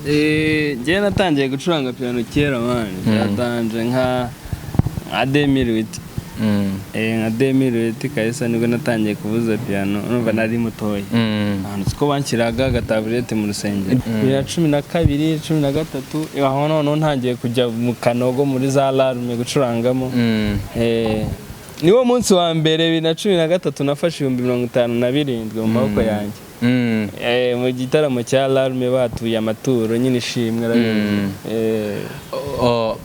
Je natangiye gucuranga piano kera man. Byatanje nka 2008. Nka 2008 kahise nibwo natangiye kuvuza piano urumva nari mutoya. Ko banshyiraga agataburete mu rusengero. Ya 12, 13 aho none ntangiye kujya mu kanogo muri za alarme gucurangamo. Niwo munsi wa mbere 2013 nafashe 57 mu maboko yanjye. Mu gitaramo cya alarme batuye amaturo nyine ishimwe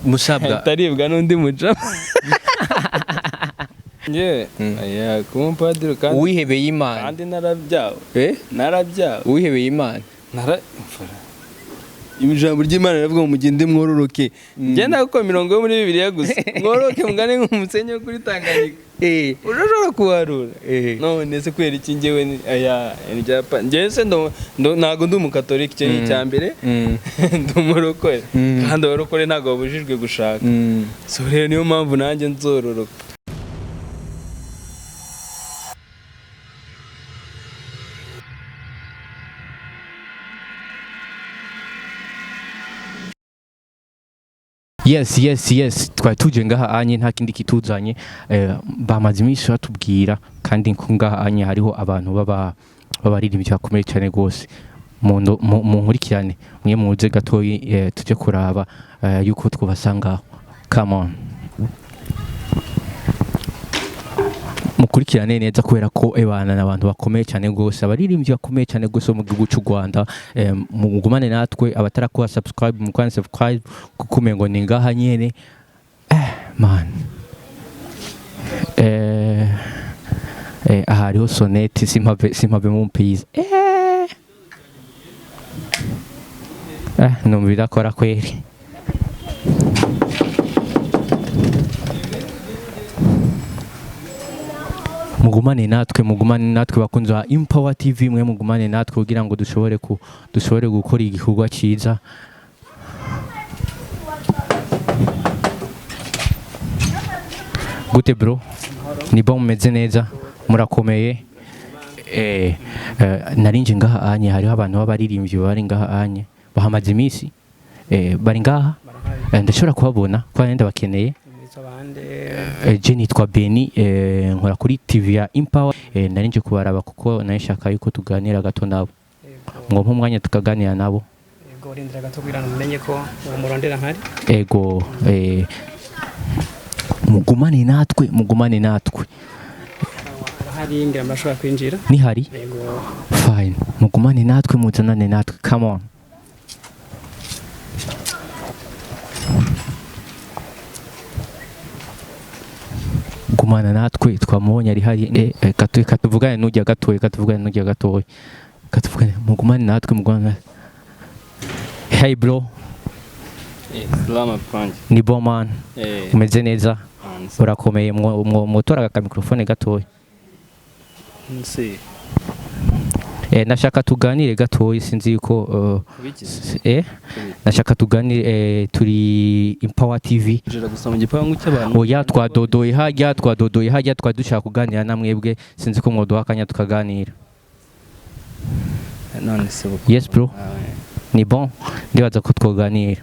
Musabwa taribwa n'undi muca. Ya kumpadiro kandi wihebeye Imana kandi narabyawe. Narabyawe wihebeye Imana Ijambo ry'Imana riravuga ngo mugende mworoke. Ngenda ko mirongo yo muri Bibiliya gusa. Mworoke mugane nk'umusenyi wo kuri Tanganyika. Urashobora kuharura. None se kwera iki ngewe aya njapa. Ngese ntago ndi umukatolika cyo cya mbere. Ndumurokore. Kandi abarokore ntago babujijwe gushaka. So rero niyo mpamvu nanjye nzororoka. Yes twari tuje ngaha anye nta kindi kituzanye bamaze iminsi batubwira kandi ngaha anye hariho abantu babaririmbyi bakomeye cyane gose mu nkurikirane mwe muze gatoyi tuje kuraba yuko twubasanga. Come on mukurikirane neza kubera ko ebana n'abantu bakomeye cyane gose abaririmbyi bakomeye cyane gose mu gihugu cy'u Rwanda. Mugumane natwe abatarakora subscribe mukwane subscribe kuko mengo ni ngaha nyene man hariho sonete simpave mu mpiza numvira kora kweri. Mugumane natwe bakunze wa Empower TV mwe mugumane natwe kugira ngo dushobore gukora igikorwa cyiza. Gute bro ni bon meze neza murakomeye. Narinje ngaha anye hariho abantu babaririmbyi bari ngaha anye bahamaze iminsi bari ngaha ndashobora kubabona kwa nenda bakeneye. Je nitwa Beni nkora kuri TV ya Empower. Narinje kubaraba kuko nashaka yuko tuganira gato nabo ngo mpumwanya tukaganira nabo. Ego rindira gato kugira ngo umenye ko umurondera nkari. Ego mugumane natwe hari ngira amashaka kwinjira ni hari. Ego fine mugumane natwe muzanane natwe. Come on gumana natwe twamubonye ari hari katuvugane n'ujya gatoye mugumane natwe mugumane. Hey bro Salama Frank. Ni bon man. Umeze neza urakomeye motora aka microphone gatoye. Nashaka tuganire gatoyi sinzi yuko nashaka tuganire turi Empower TV. Gusoma igipangu cy'abantu. Oya twadodoye hajya twadushaka kuganira namwebwe sinzi ko mwoduha akanya tukaganira. None se yes bro ni bon ndibaza ko twoganira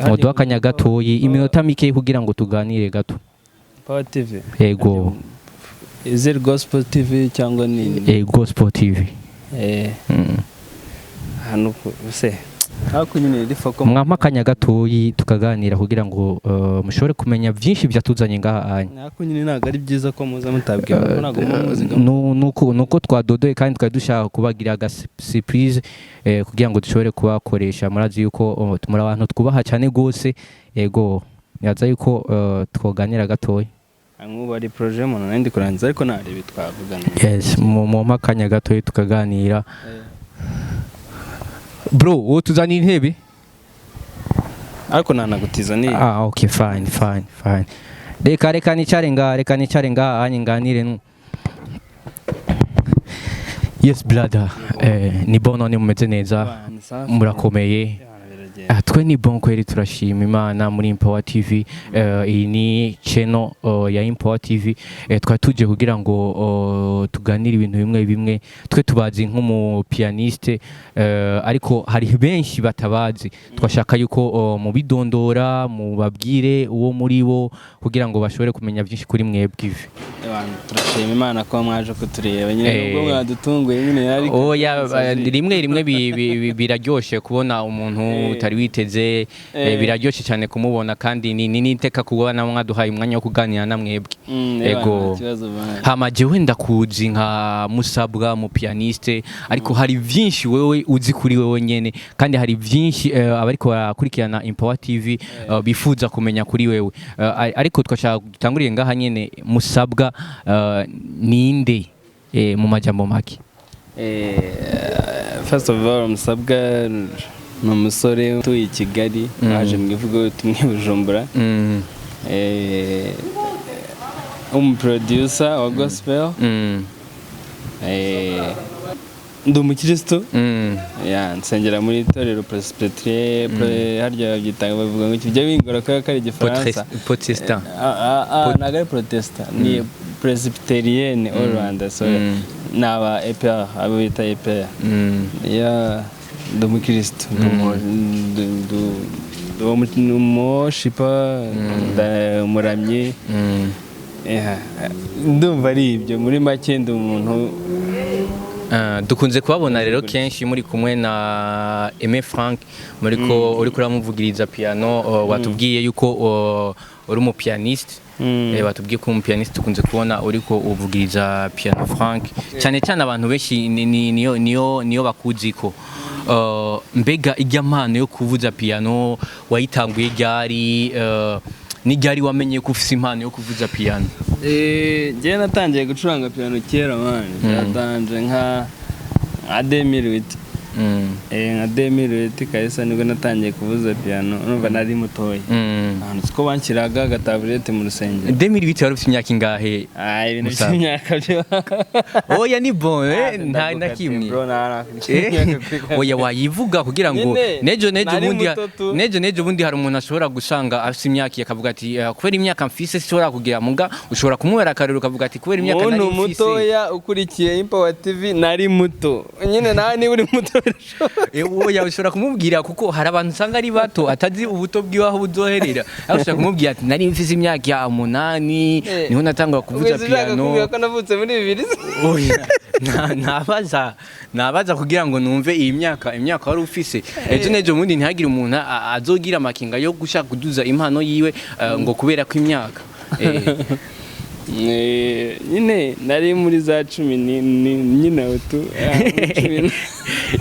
mwoduha akanya gatoyi iminota mike kugira ngo tuganire gato. Empower TV. Ego is it Gospel TV cyangwa ni Gospel TV. Hano se hako nyine rifako mwamakanya gatoyi tukaganira kugira ngo mushobore kumenya byinshi byatuzanye ngaha anye. Hako nyine naga ari byiza ko muza mutabwiye ko nago muzika nuko twadodoye kandi twadushaka kubagira aga surprise kugira ngo dushobore kubakoresha. Murazi yuko tumura abantu twubaha cyane gose. Ego yaza yuko twoganira gatoyi nkuba ari projet mu nandi kurangiza ariko narebe twavugana. Yes mu makanya gatoyi tukaganira. Bro wo tuzani intebe ariko nanagutiza ni okay fine reka nicare nga anye nganire. Yes brother ni bono ni mumeze neza murakomeye twe ni bon kweri turashima Imana muri Empower TV. Iyi ni channel ya Empower TV. Twa tuje kugira ngo tuganire ibintu bimwe bimwe. Twe tubazi nk'umu pianiste, ariko hari benshi batabazi. Twashaka yuko mu bidondora mu babwire uwo muri bo kugira ngo bashobore kumenya byinshi kuri mwebwe ivi. Turashima Imana ko mwaje kutureba nyine nubwo mwadutunguye nyine ariko rimwe biraryoshe kubona umuntu utari witeze, biraryoshe cyane kumubona kandi ni iteka kubona mwaduhaye umwanya wo kuganira na mwebwe. Ego hama jewe ndakuzi nka Musabwa mu pianiste, ariko hari byinshi wewe uzi kuri wewe nyene, kandi hari byinshi abariko barakurikirana Empower TV bifuza kumenya kuri wewe. Ariko twashaka gutanguriye ngaha nyene, Musabwa ninde mu majambo make? First of all, Musabwa ni umusore utuye i Kigali, aje mu gihugu tumwe Bujumbura, umuproducer wa gospel, ndi umukristo, nsengera muri itorero Presbyterian, harya byitanga bavuga ngo kijya bingora ko ari Igifaransa Protestant. Ntabwo ari Protestant, ni Presbyterian all Rwanda, so naba EPR, abo bita EPR. Ndi umukristo, ndi umushipa, umuramyi, ndumva ari ibyo muri make. Ndi umuntu dukunze kubabona rero kenshi muri kumwe na Aimé Frank, muriko uri kuramuvugiriza piano. Watubwiye yuko uri mu pianiste, watubwiye ko mu pianiste tukunze kubona uriko uvugiriza piano Frank cyane cyane. Abantu benshi niyo bakuziko. Mbega ijya mpano yo kuvuza piano wayitanguye ryari? Ni ryari wamenye ko ufise impano yo kuvuza piano? Njye natangiye gucuranga piano kera man, natanje nka 2008. Nka 2008 kahise nibwo natangiye kuvuza piano, urumva nari mutoya. Ko banshyiraga agataburete mu rusengero. 2008 wari ufite imyaka ingahe? Ibintu by'imyaka byo. Oya ni bon, nta kimwe. Oya wayivuga kugira ngo nejo bundi hari umuntu ashobora gusanga afite imyaka akavuga ati kubera imyaka mfise sishobora kugira muga, ushobora kumubera akarero ukavuga ati kubera imyaka nari mfise. Umuntu mutoya ukurikiye Empower TV nari muto. Nyine nawe ni uri muto. Oya ushobora kumubwira kuko hari abantu usanga ari bato atazi ubuto bw'iwaho buzoherera. Ushobora kumubwira ati nari mfise imyaka ya 8 niho natangwa kuvuza piano. Ushaka ko navutse muri 2000. Oya nabaza kugira ngo numve iyi myaka wari ufise. Ejo nejo mundi ntihagire umuntu azogira amakinga yo gushaka kuduza impano yiwe ngo kubera ko imyaka. Nyine nari muri za 10 nyine utu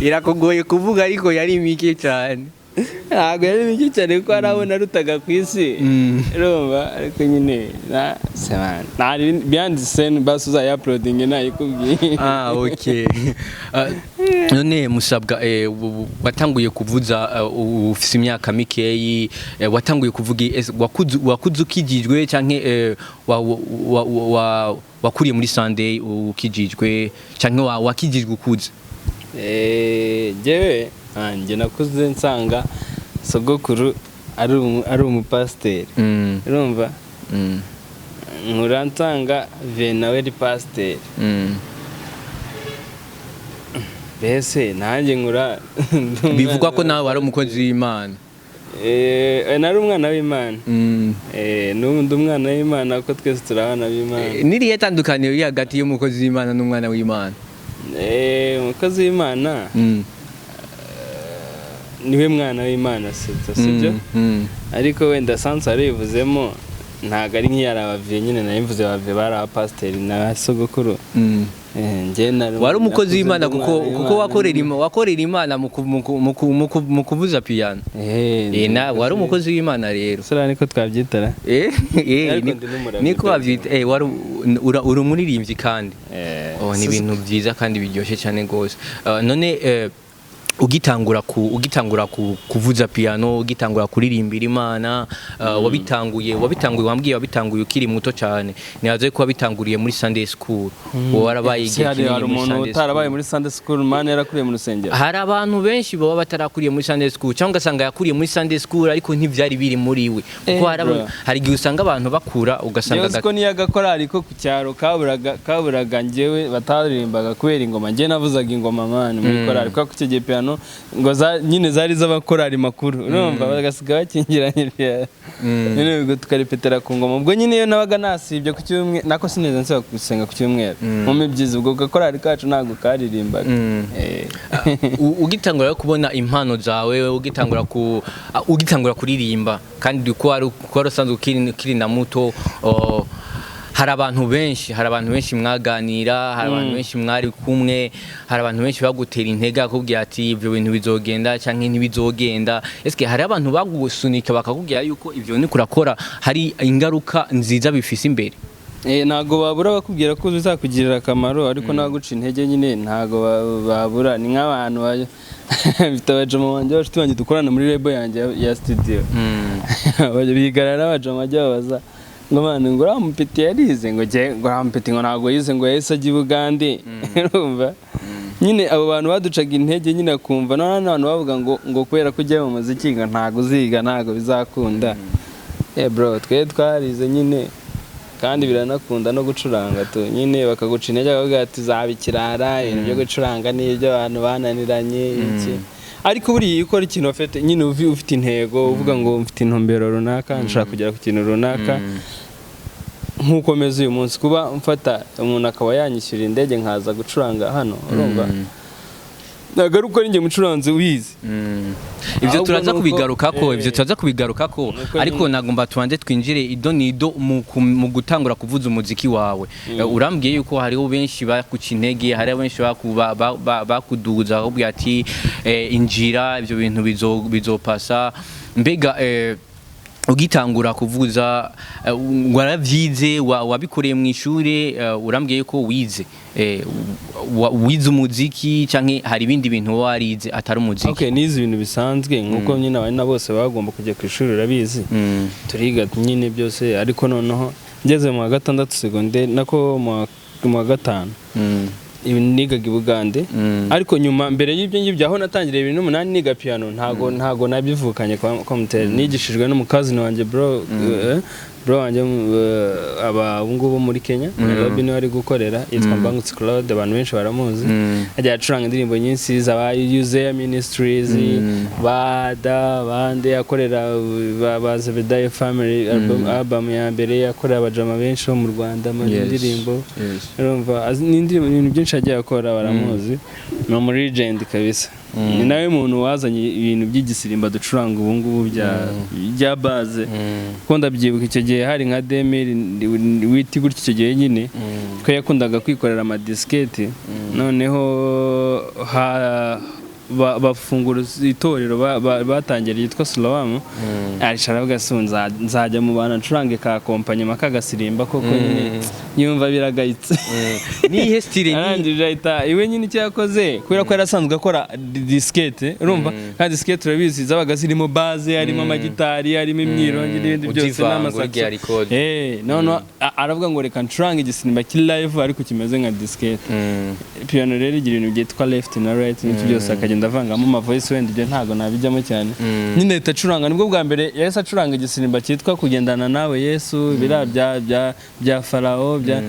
irakugoye kuvuga ariko yari mike cyane. Ntabwo yari mike cyane kuko arabona rutaga ku isi, urumva. Ariko nyine nari behind the scene basi uzayaploading nayikubwiye. Okay. None Musabwa, watanguye kuvuza ufise imyaka mikeyi, watanguye kuvuga wakuze ukijijwe canke wakuriye muri Sunday ukijijwe canke wakijijwe ukuze? Jewe njye nakuze nsanga sogokuru ari umupasiteri, urumva. Nkura nsanga nawe ari pasiteri, mbese nanjye nkura bivugwa ko nawe wari umukozi w'Imana. Nari umwana w'Imana. N'ubundi umwana w'Imana kuko twese turi abana b'Imana. Niriye tandukaniro iri hagati y'umukozi w'Imana n'umwana w'Imana? Umukozi w'Imana niwe mwana w'Imana, sibyo? Ariko wenda sansa arivuzemo ntago ari nk'iyarabaviye nyine nayimvuze baviye bari abapasiteri na sogokuru. Wari umukozi w'Imana kuko wakorera Imana mu kuvuza piano. Wari umukozi w'Imana rero. Sura niko twabyitara. Niko wabyita. Uri umuririmbyi kandi. Ni ibintu byiza kandi biryoshye cyane gose. None ugitangura kuvuza piano, ugitangura kuririmbira Imana, wabitanguye wabitanguye ukiri muto cyane. Niyaze ko wabitanguriye muri Sunday school. Warabaye igihe hari umuntu utarabaye muri Sunday school, man yarakuriye mu rusengero. Hari abantu benshi baba batarakuriye muri Sunday school cyangwa ugasanga yakuriye muri Sunday school ariko ntivyari biri muri we. Kuko hari igihe usanga abantu bakura ugasanga ko niyagakora ariko ku cyaro kaburaga njyewe bataririmbaga kubera ingoma. Njye navuzaga ingoma man muri korali kwa kukigiye piano ngo nyine zari z'abakorari makuru, urumva bagasiga bakingiranye nyine ubwo tukarepetera ku ngoma. Ubwo nyine iyo nabaga nasibye ku cyumwe nako sineza nse gusenga ku cyumweru mu mibyizi, ubwo gakorari kacu ntago karirimbaga. Ugitangura kubona impano zawe, ugitangura kuririmba kandi ko warasanzwe ukiri na muto, hari abantu benshi mwaganira, hari abantu benshi mwari kumwe, hari abantu benshi bagutera intege akubwira ati ibyo bintu bizogenda canke ntibizogenda. Eske hari abantu bagusunika bakakubwira yuko ibyo ni kurakora hari ingaruka nziza bifise imbere? Ntago babura bakubwira ko bizakugirira akamaro, ariko naguca intege nyine ntago babura. Ni nk'abantu bitabajama wanje bafite banje dukorana muri label yanjye ya studio, bigarara abajama bajya babaza ngo mwana ngo rampeti yarize ngo rampeti ngo ntago yize ngo yahise ajya Bugande. Urumva nyine abo bantu baducaga intege nyine akumva n'abantu bavuga ngo kubera ko ujya mu muziki ngo ntago uziga ntago bizakunda. Bro twe twarize nyine kandi biranakunda no gucuranga tu, nyine bakaguca intege bakavuga ati zabikirara ibintu byo gucuranga n'ibyo abantu bananiranye iki. Ariko buri ukora ikintu ufite nyine ufite intego, uvuga ngo mfite intumbero runaka nshaka kugera ku kintu runaka, nkukomeza uyu munsi kuba mfata umuntu akaba yanyishyura indege nkaza gucuranga hano, urumva nagaruka ari nge mucuranzi wize. Ibyo turaza kubigarukako, ariko nagomba tubanze twinjire idonido mu gutangura kuvuza umuziki wawe. Urambwiye yuko hariho benshi bakuca intege, hariho benshi bakuduza bakubwira ati injira ibyo bintu bizopasa. Mbega ugitangura kuvuza waravyize, wabikoreye mu ishure, urambwiye yuko wize umuziki canke hari ibindi bintu warize atari umuziki? Okay, nize ibintu bisanzwe nkuko nyine abana bose bagomba kujya ku ishuri urabizi. Turiga nyine byose, ariko noneho ngeze mu wa gatandatu secondaire nako mu wa gatanu nigaga i Bugande. Ariko nyuma mbere y'ibyo ngibyo aho natangiriye 2008 niga piano, ntago nabivukanye kwa muteri, nigishijwe n'umukazi wanjye bro wanjye abungubu muri Kenya, Nairobi niwe ari gukorera, yitwa Mbangutse Claude, abantu benshi baramuzi. Ajya acuranga indirimbo nyinshi z'aba User Ministries, abandi akorera baze Bedaye Family album ya mbere, yakorera abajama benshi bo mu Rwanda mu ndirimbo. Urumva n'indirimbo ibintu byinshi ajya akora baramuzi, no muri legend kabisa. Ni nawe muntu wazanye ibintu by'igisirimba ducuranga ubu ngubu bya base. Ko ndabyibuka icyo gihe hari nka 2000 witi gutyo icyo gihe nyine ko yakundaga kwikorera ama diskete, noneho bafungura itorero batangira yitwa Slowam. Arisharavuga sunza nzajya mu bana ncurange ka company makagasirimba koko nyine yumva biragayitse. Nihe style arangije ahita iwe nyine cyakoze kubera ko yarasanzwe akora diskete, urumva kandi diskete urabizi zabaga zirimo base, harimo amagitari, harimo imyirongi n'ibindi byose n'amasakso. None aravuga ngo reka ncurange igisimba ki live ariko kimeze nka diskete. Piano rero igira ibintu byitwa left na right n'ibyo byose akagenda avangamo ama voice wenda ibyo ntago nabijyamo cyane. Nyine itacuranga nibwo bwa mbere yahise acuranga igisimba cyitwa kugendana nawe Yesu, bira bya Farao bya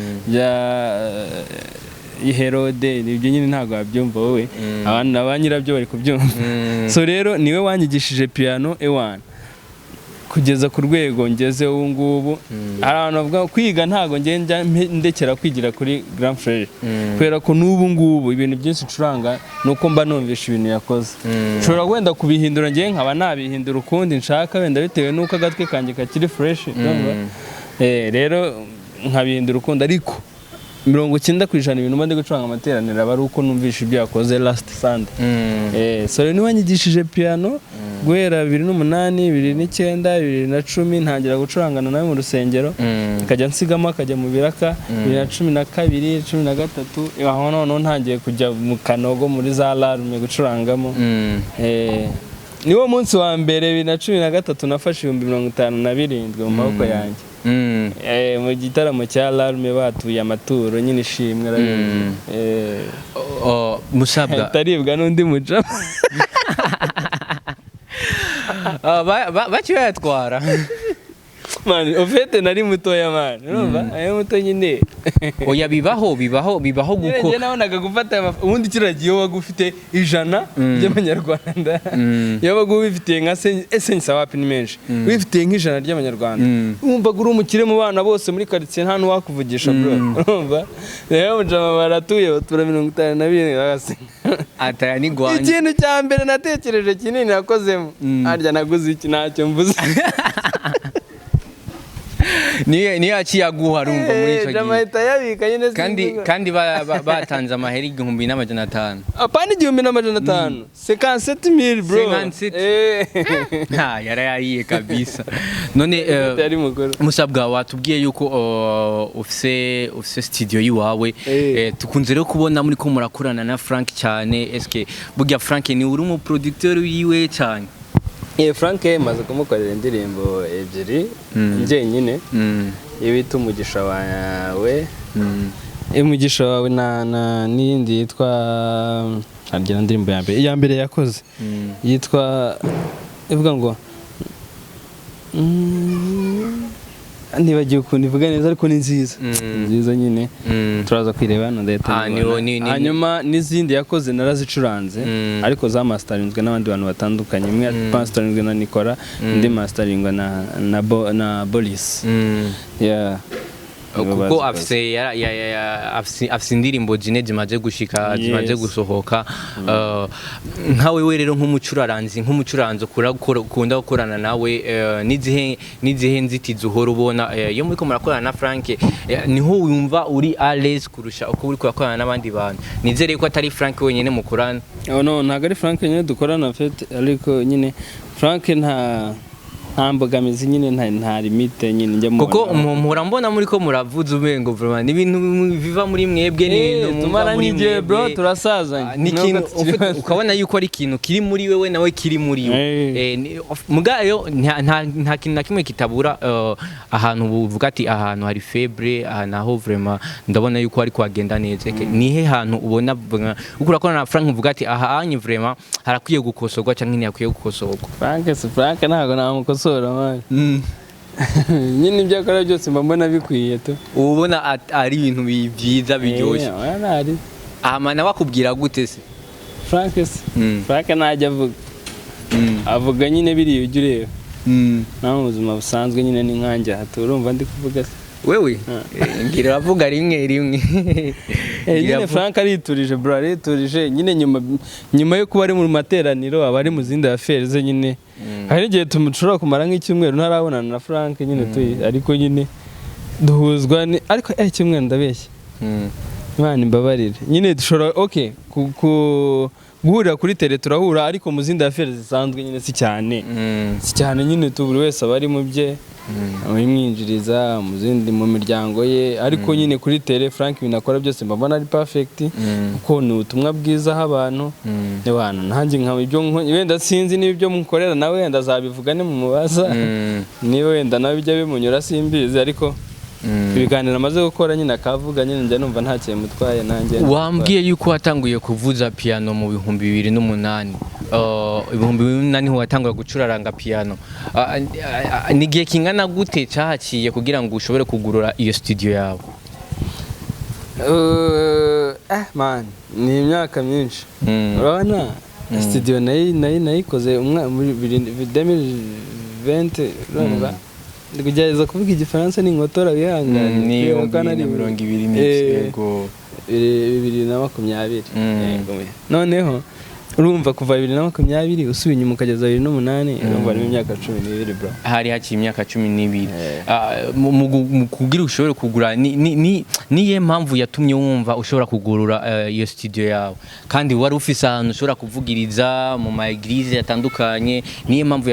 Herode, nibyo nyine ntago abyumva wowe, abanyirabyo bari kubyumva. So rero niwe wanyigishije piano E1 kugeza ku rwego ngeze ubu ngubu. Abantu bavuga kwiga ntago ngenda ndekera kwigira kuri Grand Frère, kubera ko n'ubu ngubu ibintu byinshi ncuranga nuko mba numvisha ibintu yakoze. Nshobora wenda kubihindura ngiye nkaba nabihindura ukundi nshaka wenda bitewe nuko agatwe kanjye kakiri fresh. Rero nkabihindura ukundi, ariko 90% ibintu mba ndi gucuranga amateraniro aba ari uko numvisha ibyo yakoze last Sunday. So rero niwanyigishije piano guhera 2008 2009 2010 ntangira gucurangana nawe mu rusengero akajya nsigamo akajya mu biraka 2012 2013 aho none ntangiye kujya mu kanogo muri za alarme gucurangamo niwo munsi wa mbere 2013 nafashe 57 mu maboko yanjye mu gitaramo cya alarme batuye amaturo nyine ishimwe Musabwa taribwa n'undi muca baciye yatwara man ofete nari mutoya man urumva ayo muto nyine oya bibaho guko nje nabonaga gufata ubundi kiragiye wagufite 100 ry'amanyarwanda yabaga ubifitiye nka essence wapi ni menshi wifitiye nk'ijana ry'amanyarwanda umva guri umukire mu bana bose muri quartier nta n'uwakuvugisha bro urumva rero mujama baratuye batura 52 bagase ataya ni gwanje ikintu cya mbere natekereje kinini nakozemo arya naguze iki ntacyo mvuze ni yaciyaguha rumva muri ico gihe kandi batanze amahera 1500 apana 1500 57000 bro 57 yarayariye kabisa none Musabwa watubwiye yuko ufise studio yiwawe tukunze rero kubona muri ko murakorana na Frank cyane eske burya Frank ni uri mu producteur yiwe cyane Frank maze kumukorera indirimbo ebyiri njyenyine ibita umugisha wawe umugisha wawe na n'indi yitwa arya indirimbo ya mbere yakoze yitwa ivuga ngo nibagiye ukuntu ivuga neza ariko ni nziza nyine turaza kwireba no ndeta hanyuma n'izindi yakoze narazicuranze ariko za masteringwe n'abandi bantu batandukanye imwe masteringwe na Nicola indi masteringwe na Boris kuko afise indirimbo zine zimaze gushika zimaze gusohoka nkawe we rero nk'umucuraranzi ukunda gukorana nawe nizihe nzitizi uhora ubona iyo muri ko murakorana na Frank niho wumva uri à l'aise kurusha uko uri gukorana n'abandi bantu nizere ko atari Frank wenyine mukorana no ntago ari Frank wenyine dukorana fete ariko nyine Frank nta mbogamizi nyine nta limite nyine njya mu kuko murambona muri ko muravuza ubengo vraiment n'ibintu biva muri mwebwe n'ibintu tumara n'ije bro turasazanye n'ikintu ukabona yuko ari ikintu kiri muri wewe nawe kiri muri we mugayo nta kintu nakimwe kitabura ahantu buvuga ati ahantu hari febre naho vraiment ndabona yuko ari kwagenda neza nihe hantu ubona ukurakorana na Frank uvuga ati aha anyi vraiment harakwiye gukosorwa cyangwa ntiyakwiye gukosorwa Frank ntago namukosorwa nyine ibyo akora byose mbona bikwiye to ubona ari ibintu byiza biryoshye nawe akubwira gute se Frank najya avuga nyine biriya ujya ureba naho mu buzima busanzwe nyine ni nkanjye aha urumva ndi kuvuga se wewe ngira uravuga rimwe nyine Frank ariturije bro ariturije nyine nyuma yo kuba ari mu materaniro aba ari mu zindi affaires ze nyine hari igihe tumucura kumara nk'icyumweru ntarabonana na Frank nyine ariko nyine duhuzwa ariko icyumweru ndabeshya Imana imbabarire nyine dushobora guhurira kuri tele turahura ariko mu zindi affaires zisanzwe nyine si cyane nyine buri wese aba ari mu bye abimwinjiriza mu miryango ye ariko nyine kuri tele Frank binakora byose mbona ari perfect kuko ni ubutumwa bwiza abantu n'abantu nanjye nka ibyo wenda sinzi n'ibyo mukorera nawe wenda azabivuga ne mu mubaza niwe wenda nawe bijya bimunyura simbizi ariko ibiganiro amaze gukora nyine akavuga nyine njya numva nta kintu mutwaye nanjye wambwiye yuko watanguye kuvuza piano mu 2008 2008 ho watangura gucuraranga piano nigiye kingana gute cyahaciye kugira ngo ushobore kugurura iyo studio yawe man ni imyaka myinshi urabona studio nayikoze muri 2020 urumva ndikugerageza kuvuga igifaransa n'inkotora bihanganye ni 2020 yego 2020 noneho urumva kuva 2020 usubiye inyuma ukageza 2008 urumva ari imyaka 12 bro. Hari haciye imyaka 12. Mu kugira ushobore kugura niye mpamvu yatumye wumva ushobora kugurura iyo studio yawe kandi wari ufise ahantu ushobora kuvugiriza mu ma eglise yatandukanye, niye mpamvu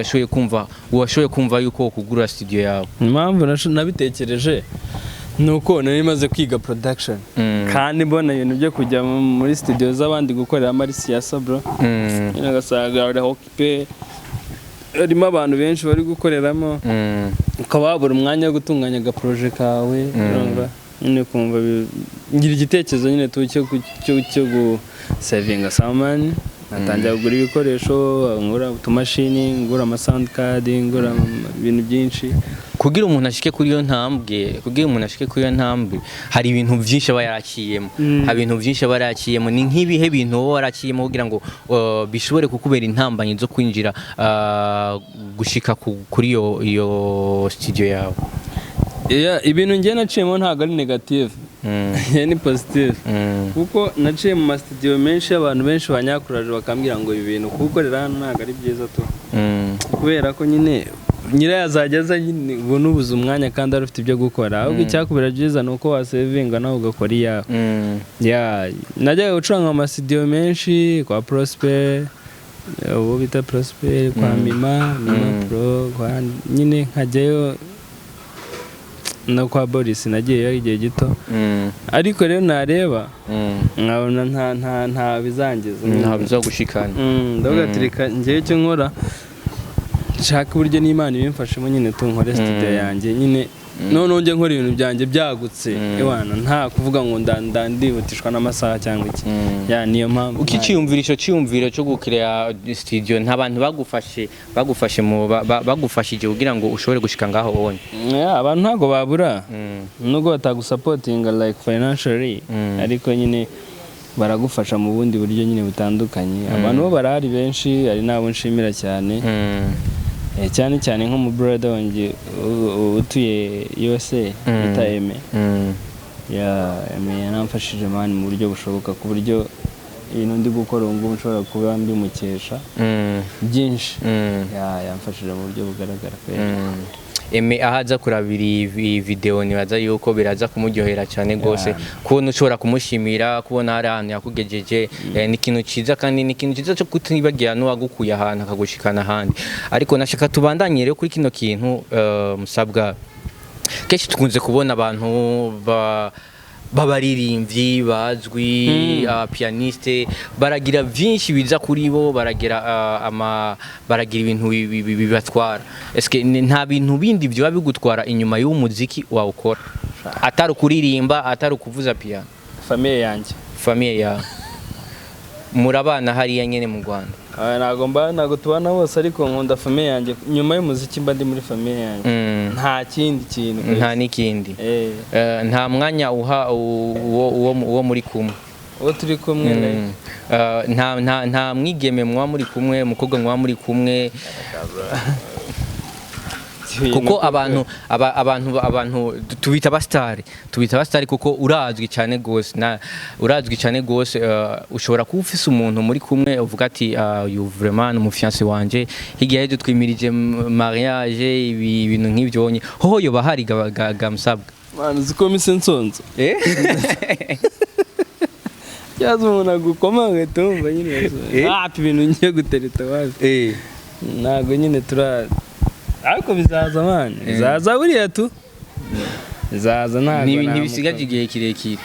washoboye kumva yuko kugurura studio yawe? Impamvu nabitekereje nuko nari maze kwiga production kandi mbona ibintu byo kujya muri studio z'abandi gukorera ari siyasa bro. Nagasaga ari occupé, harimo abantu benshi bari gukoreramo, ukaba wabura umwanya wo gutunganya ga project kawe, urumva nyine kumva ngira igitekerezo nyine cyo gusavinga samani. Natangira kugura ibikoresho, ngura utumashini, ngura ama sound card, ngura ibintu byinshi kugira umuntu ashike kuri iyo ntambwe. Hari ibintu byinshi aba yarakiyemo, ni nk'ibihe bintu wowe warakiyemo kugira ngo bishobore kukubera intambanye zo kwinjira gushika kuri iyo studio yawe? Ibintu ngiye naciyemo ntabwo ari negative, ni positive, kuko naciye mu studio menshi abantu benshi banyakuraje bakambwira ngo ibi bintu kugukorera hano ntabwo ari byiza to, kubera ko nyine nyirayazageza nyine ubona ubuze umwanya kandi ari ufite ibyo gukora, ahubwo icyakubera byiza nuko wasevinga nawe ugakora iyawe. Najyaga gucuranga mu studio menshi kwa Prosper, ubu bita Prosper, kwa Mima Pro, nyine nkajyayo no kwa Boris nagiyeyo igihe gito, ariko rero nareba nkabona nta bizangiza, nta bizagushikana. Ndagatirika ngiye cyo nkora nshaka uburyo n'Imana ibimfashemo nyine tunkore studio yanjye nyine none nje nkora ibintu byanjye byagutse ewana nta kuvuga ngo ndandibutishwa n'amasaha cyangwa iki. Niyo mpamvu ukiciyumviro cyo gukrea studio nta bantu bagufashije kugira ngo ushobore gushika ngaho wonye. Abantu ntago babura nubwo batagusupportinga like financially, ariko nyine baragufasha mu bundi buryo nyine butandukanye. Abantu bo barahari benshi, ari nabo nshimira cyane, cyane cyane nko mu brother wanjye utuye USA bita Eme. Yanamfashije mani mu buryo bushoboka, ku buryo ibintu ndi gukora ubu nshobora kuba mbimukesha byinshi. Yamfashije mu buryo bugaragara pe. Eme ahaza kurabira video nibaza yuko biraza kumuryohera cyane gose, kubona ushobora kumushimira, kubona hari ahantu yakugejeje, ni ikintu ciza kandi ni ikintu ciza cyo kutibagira n'uwagukuye ahantu akagushikana ahandi. Ariko nashaka tubandanye rero kuri kino kintu Musabwa, kenshi tukunze kubona abantu babaririmbyi bazwi, pianiste baragira byinshi biza kuri bo, baragira ibintu bibatwara. Eske nta bintu bindi byo bigutwara inyuma y'umuziki wawukora atari kuririmba, atari kuvuza piano? Famille yawe murabana hariya nyene mu Rwanda? Ntago tubana bose, ariko nkunda famille yanjye. Nyuma y'umuziki mba ndi muri famille yanjye, nta kindi kintu, nta n'ikindi. Nta mwanya uha uwo muri kumwe, uwo turi kumwe, nta mwigeme mwa muri kumwe, umukobwa mwa muri kumwe? Kuko abantu tubita abastari kuko urazwi cyane gose, ushobora kuba ufise umuntu muri kumwe uvuga ati you vraiment umufiance wanje, higiye yejo twimirije mariage, ibintu nk'ibyo onye hoho yo bahari ga Musabwa. Ziko mise nsonzo cyazo umuntu agukoma agatumva nyine ibintu ngiye gutereta wapi. Ntago nyine ariko bizaza mani, bizaza buriya tu bizaza. Ntago ntibisigaje igihe kirekire.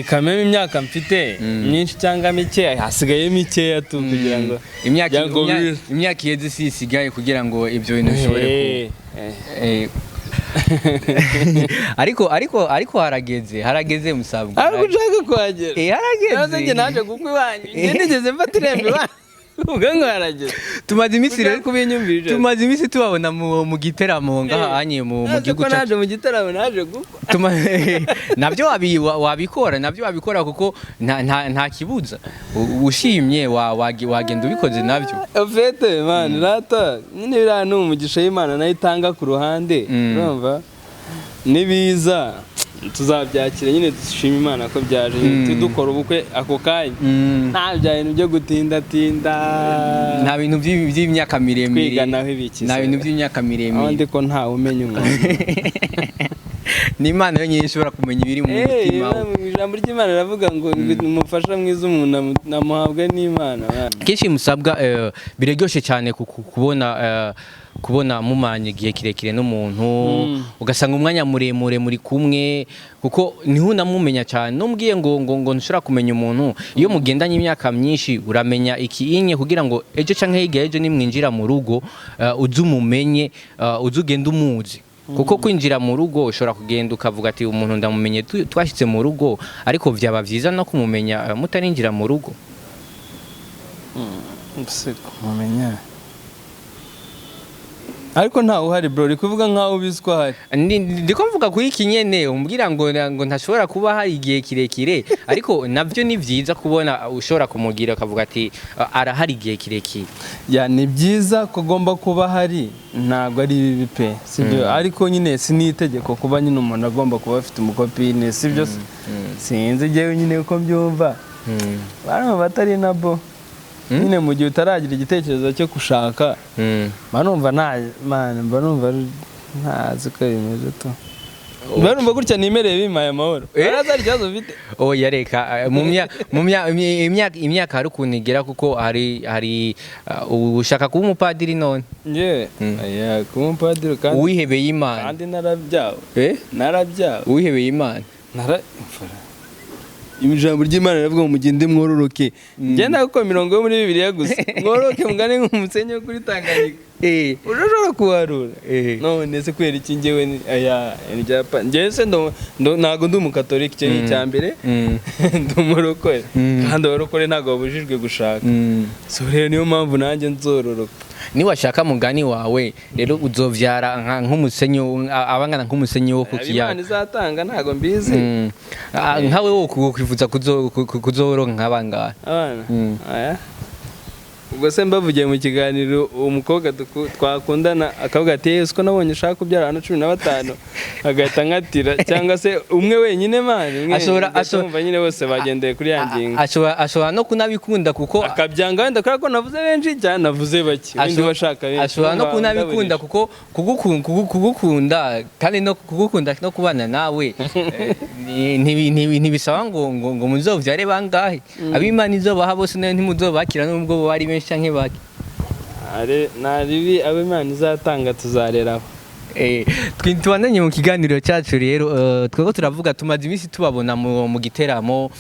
Kameme imyaka mfite myinshi cyangwa mike, hasigaye mikeya tu kugira ngo imyaka yeze sisigaye kugira ngo ibyo bintu bishobore ariko harageze Musabwa, ariko ushaka kuhagera. Harageze naje kukwibanye nigeze mfata irembe ubwo harageze. Tumaze iminsi rero kubinyumvirije, tumaze iminsi tubabona mu giteramo ngaha anye mu gihugu cyacu. Naje mu giteramo, naje gukwa nabyo wabikora kuko nta kibuza, ushimye wagenda ubikoze nabyo. Ofete man rata nyine birano umugisha y'Imana nayo itanga ku ruhande, urumva nibiza tuzabyakira nyine dushima Imana ko byaje tudukora ubukwe ako kanya nta bintu byo gutinda nta bintu by'imyaka miremire twiganaho ibiki nta bintu by'imyaka miremire abandi ko nta umenya umuntu ni Imana yonyine ishobora kumenya ibiri mu mutima ijambo ry'Imana riravuga ngo umufasha mwiza umuntu namuhabwe n'Imana kenshi Musabwa bireryoshe cyane kubona mumanye igihe kirekire n'umuntu ugasanga umwanya muremure muri kumwe kuko niho unamumenya cyane numbwiye ngo ntushobora kumenya umuntu iyo mugendanye imyaka myinshi uramenya ikiinye kugira ngo ejo canke hirya ejo nimwinjira mu rugo uzumumenye uzugenda umuzi kuko kwinjira mu rugo ushobora kugenda ukavuga ati umuntu ndamumenye twashitse mu rugo ariko byaba byiza no kumumenya mutarinjira mu rugo kumumenya ariko ntawe uhari bro kuvuga nkaho ubiswa hari ndiko mvuga kuri iki nyene umbwira ngo ntashobora kuba hari igihe kirekire ariko navyo ni vyiza kubona ushobora kumugira akavuga ati arahari igihe kirekire ni byiza ko gomba kuba hari ntabwo ari bibi pe sibyo ariko nyine sinitegeko kuba nyine umuntu agomba kuba afite umukopine sibyo sinzi jewe nyine uko mbyumva bano batari nabo nyine mu gihe utaragira igitekerezo cyo gushaka banumva ntazi ko bimeze to barumva gutya nimereye bimaye amahoro arazari ikibazo mfite yareka imyaka hari ukuntu igera kuko hari ushaka kuba umupadiri none kuba umupadiri kandi uwihebeye Imana kandi narabyawe uwihebeye Imana ijambo ry'Imana riravuga ngo mugende mwororoke ngenda gukora mirongo yo muri Bibiliya gusa mworoke mugane nk'umusenyi wo kuri Tanganyika urashobora kuharura none se kwera iki njyewe njyewe se ntago ndi umukatolika icyo ni icya mbere ndi umurokore kandi abarokore ntabwo babujijwe gushaka so rero niyo mpamvu nanjye nzororoka niwashaka mugani wawe rero uzovyara nk'umusenyi abangana nk'umusenyi wo kukiyaga Imana izatanga ntago mbizi nkawe wo kwifuza kuzoronka nk'abangana abana ubwo se mbavugiye mu kiganiro umukobwa twakundana akavuga ati Yesu ko nabonye ushaka kubyara hano 15 agahita nkatira cyangwa se umwe wenyine mani ashobora nyine bose bagendeye kuri yangingo ashobora no kunabikunda kuko akabyanga wenda ko navuze benshi cyane navuze baki windi bashaka benshi ashobora no kunabikunda kuko kugukunda kandi no kugukunda no kubana nawe ntibisaba ngo muzovyare bangahe ab'Imana izobaha bose nayo ntimuzobakira nubwo bari benshi canke baki naribi ab'Imana izatanga tuzareraho twitwandanye mu kiganiro cyacu rero twego turavuga tumaze iminsi tubabona mu giteramo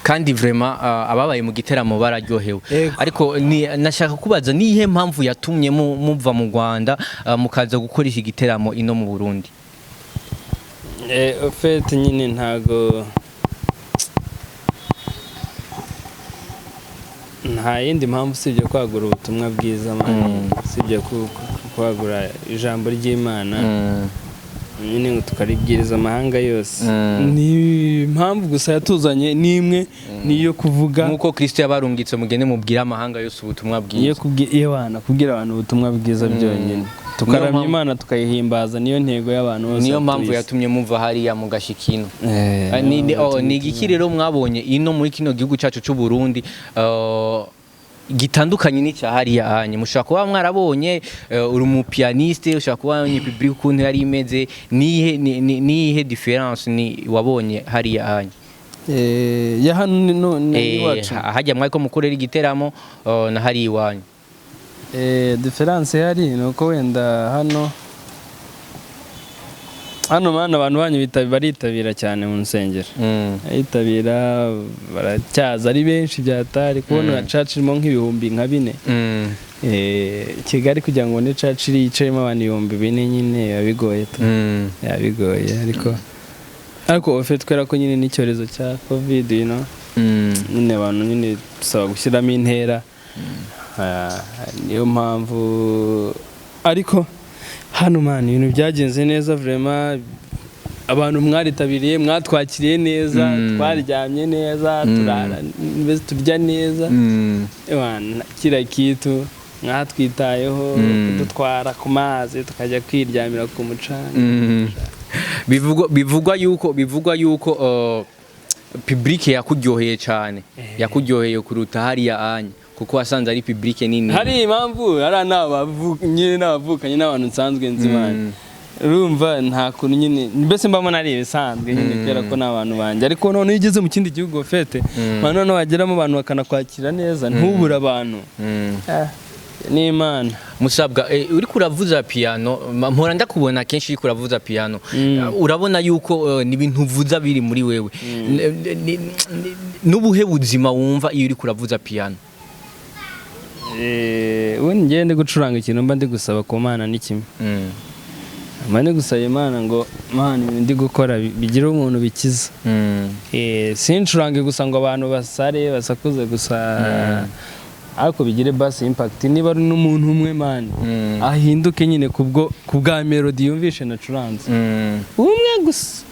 kandi vraiment ababaye mu giteramo bararyohewe ariko nashaka kubaza nihe mpamvu yatumye muva mu Rwanda mukaza gukoresha igiteramo ino mu Burundi fait nyine ntago nta yindi mpamvu usibye kwagura ubutumwa bwiza usibye kwagura ijambo ry'Imana nyine ngo tukaribwiriza amahanga yose ni impamvu gusa yatuzanye n'imwe niyo kuvuga nkuko Kristo yabarungitse mugende mubwira amahanga yose ubutumwa bwiza kubwira abantu ubutumwa bwiza byonyine tukaramya Imana tukayihimbaza niyo ntego y'abantu bose niyo mpamvu yatumye muva hariya mu gashikino ni igiki rero mwabonye ino muri kino gihugu cyacu cy'u Burundi gitandukanye n'icyahariya hanye mushaka kuba mwarabonye uri mu pianiste ushaka kuba ni public ukuntu yari imeze nihe difference ni wabonye hariya hanye ya hano iwacu hajya mwako mukorera igiteramo na hari iwanyu difference yari nuko wenda hano mana abantu banyu baritabira cyane mu nsengero bitabira baracyaza ari benshi byatari kubona church irimo nk'ibihumbi nka 4 Kigali kugira ngo ne church yicayemo abantu 4,000 nyine yabigoye ariko ofete kwera ko nyine n'icyorezo cya covid nyine abantu nyine dusaba gushyiramo intera niyo mpamvu ariko hano mani ibintu byagenze neza vraiment abantu mwaritabiriye mwatwakiriye neza twaryamye neza turya neza kira kitu mwatwitayeho kudutwara ku mazi tukajya kwiryamira ku mucanga bivugwa yuko public yakuryoheye cyane yakuryoheye kuruta hariya anye kuko wasanze ari public nini hari impamvu ari n'abavukanye n'abantu nsanzwe nzimana urumva nta kuntu nyine mbese mbamo ari ibisanzwe nyine kera ko n'abantu banje ariko none igeze mu kindi gihugu fete none wageramo abantu bakanakwakira neza ntubura abantu ni Imana. Musabwa uri kuravuza piano mpora ndakubona kenshi uri kuravuza piano urabona yuko n'ibintu uvuza biri muri wewe n'ubuhe buzima wumva iyo uri kuravuza piano we ngende gucuranga ikintu mba ndi gusaba ku Mana ni kimwe mane gusaba Imana ngo Mana ibintu ndi gukora bigira umuntu bikiza sincurange gusa ngo abantu basare basakuze gusa ariko bigire bass impact niba ari n'umuntu umwe man ahinduke nyine kubwa melody yumvishe na curanze umwe gusa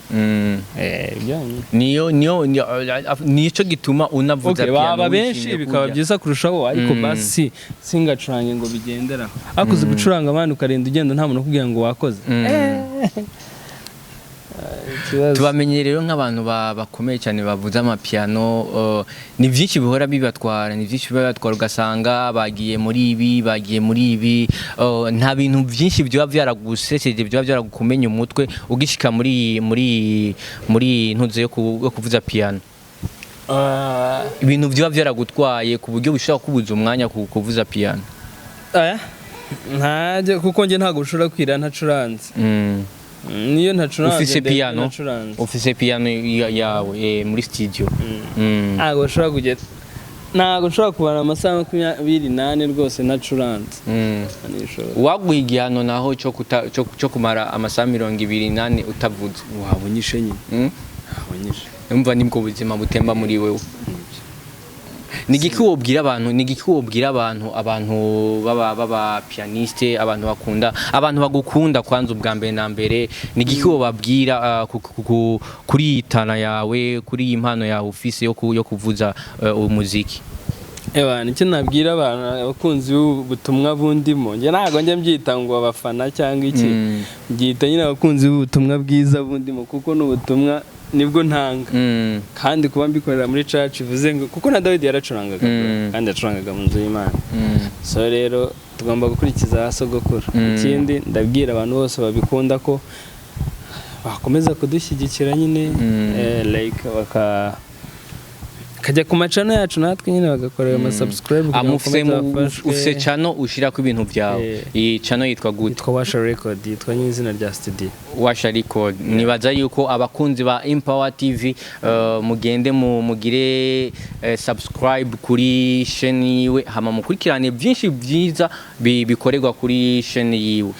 niyo gituma unavuza piano baba benshi bikaba byiza kurushaho ariko basi singacurange ngo bigendera akuze gucuranga abandi ukarenda ugenda nta muntu kugira ngo wakoze tubamenye rero nk'abantu bakomeye cyane bavuza amapiano ni byinshi bihora bibatwara ugasanga bagiye muri ibi nta bintu byinshi byo byaraguseseje byo byaragukumenya umutwe ugishika muri ntuze yo kuvuza piano ibintu byo byaragutwaye ku buryo bishobora kubuza umwanya kuvuza piano ntajye kuko nge ntago ushobora kwira ntacuranze niyo ntacuranze ufise piano yawe muri studio ntago ushobora kubara amasaha 28 rwose ntacuranze waguha igihano naho cyo kumara amasaha 28 utavuze wabonyishe nyine umva nibwo buzima butemba muri wewe nigiki wobwira abantu baba pianiste abantu bagukunda kwanza ubwa mbere na mbere nigiki wobabwira kuri itana yawe kuri impano yawe ufise yo kuvuza umuziki nicyo nabwira abantu abakunzi b'ubutumwa bundimo nge ntago njye mbyita ngo abafana cyangwa iki mbyita nyine abakunzi b'ubutumwa bwiza bundimo kuko n'ubutumwa nibwo ntanga kandi kuba mbikorera muri church bivuze ngo kuko na David yaracurangaga kandi yacurangaga mu nzu y'Imana so rero tugomba gukurikiza sogokuru ikindi ndabwira abantu bose babikunda ko bakomeza kudushyigikira nyine like kajya ku macano yacu natwe nyine bagakorera ama subscribe ufise channel ushira ku ibintu byawe iyi channel yitwa gute yitwa Washa Record yitwa nyizina rya studio Washa Record nibaza yuko abakunzi ba Empower TV mugende mugire subscribe kuri chaîne yiwe hama mukurikirane byinshi byiza bikorerwa kuri chaîne yiwe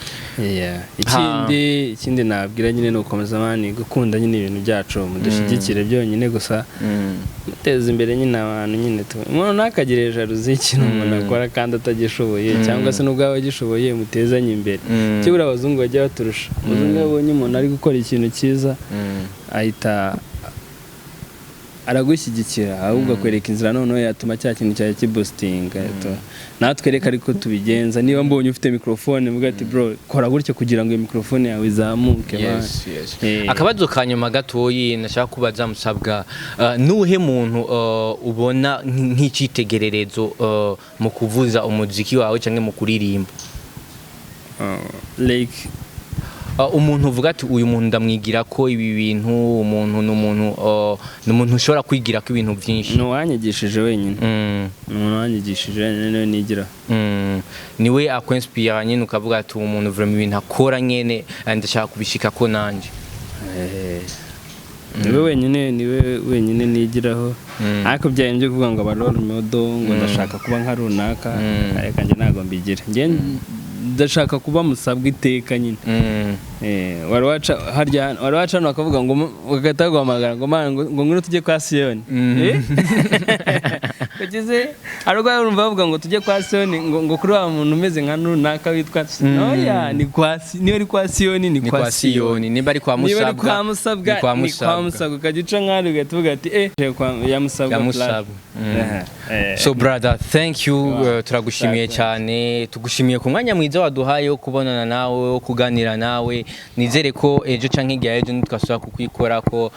ikindi nabwira nyine no gukomeza mani gukunda nyine ibintu byacu mudushigikire byonyine gusa muteze imbere nyine abantu nyine umuntu nakagire jaruzi ikintu umuntu akora kandi atagishoboye cyangwa se n'ubwo abagishoboye mutezanye imbere kibura abazungu bajya baturusha umuzungu yabonye umuntu ari gukora ikintu cyiza ahita aragushyigikira ahubwo akwereka inzira noneho yatuma cya kintu cyawe kiboostinga natwe reka ariko tubigenza niba mbonye ufite microphone mvuga ati bro kora gutyo kugira ngo iyo microphone yawe izamuke akabazo kanyuma gatoyi nashaka kubaza Musabwa nuhe muntu ubona nk'icitegererezo mu kuvuza umuziki wawe cyangwa mu kuririmba like umuntu uvuga ati uyu muntu ndamwigira ko ibi bintu umuntu ushobora kwigira ko ibintu byinshi n'uwanyigishije wenyine n'uwanyigishije wenyine nigira niwe akwenspire nyine ukavuga ati umuntu vraiment ibintu akora nyene ndashaka kubishika ko nanje niwe wenyine nigiraho ariko byayembye kuvuga ngo abarore model ngo ndashaka kuba nka runaka ariko nje nago mbigira ndashaka kuba Musabwa iteka nyine wari waca bakavuga ngo ugahita guhamagara ngo ngwino tujye kwa Siyoni kugeze ariko urumva bavuga ngo tujye kwa Sioni ngo kuri wa muntu umeze nka runaka witwa Noya ni kwa niyo ari kwa Sioni ni kwa Sioni niba ari kwa Musabwa ni kwa Musabwa kagica nkari ugatuvuga ati ya Musabwa so brother thank you turagushimiye cyane tugushimiye ku mwanya mwiza waduhaye wo kubonana nawe wo kuganira nawe nizere ko ejo canke igihe ejo twasubira kukwikora ko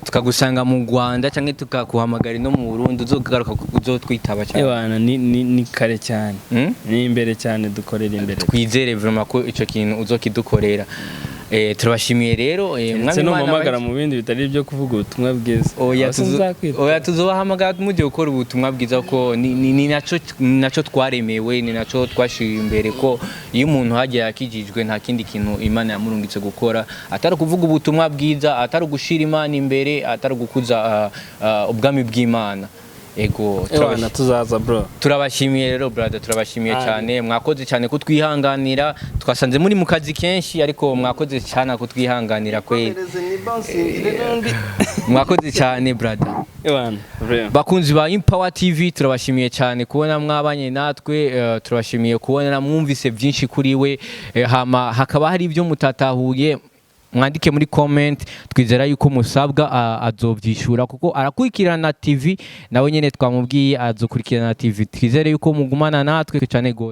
tukagusanga mu Rwanda canke tukakuhamagara no mu Burundi uzogaruka uzotwitaba cyane ni kare cyane ni imbere cyane dukorera imbere twizere vraiment ko ico kintu uzokidukorera turabashimiye rero mwami no muhamagara mu bindi bitari byo kuvuga ubutumwa bwiza oya tuzobahamagara mujye gukora ubutumwa bwiza ko ni naco twaremewe ni naco twashiriye imbere ko iyo umuntu hagiye yakijijwe nta kindi kintu Imana yamurungitse gukora atari kuvuga ubutumwa bwiza atari gushira Imana imbere atari gukuza ubwami bw'Imana ego tuzaza bro turabashimiye rero brother turabashimiye cyane mwakoze cyane kutwihanganira twasanze muri mu kazi kenshi ariko mwakoze cyane kutwihanganira kwe mwakoze cyane brother bakunzi ba Empower TV turabashimiye cyane kubona mwabanye natwe turabashimiye kubona mwumvise byinshi kuri we hakaba hari ibyo mutatahuye mwandike muri comment twizera yuko Musabwa azovyishura kuko arakurikirana TV nawe nyene twamubwiye azokurikirana TV twizere yuko mugumana natwe cyane gose.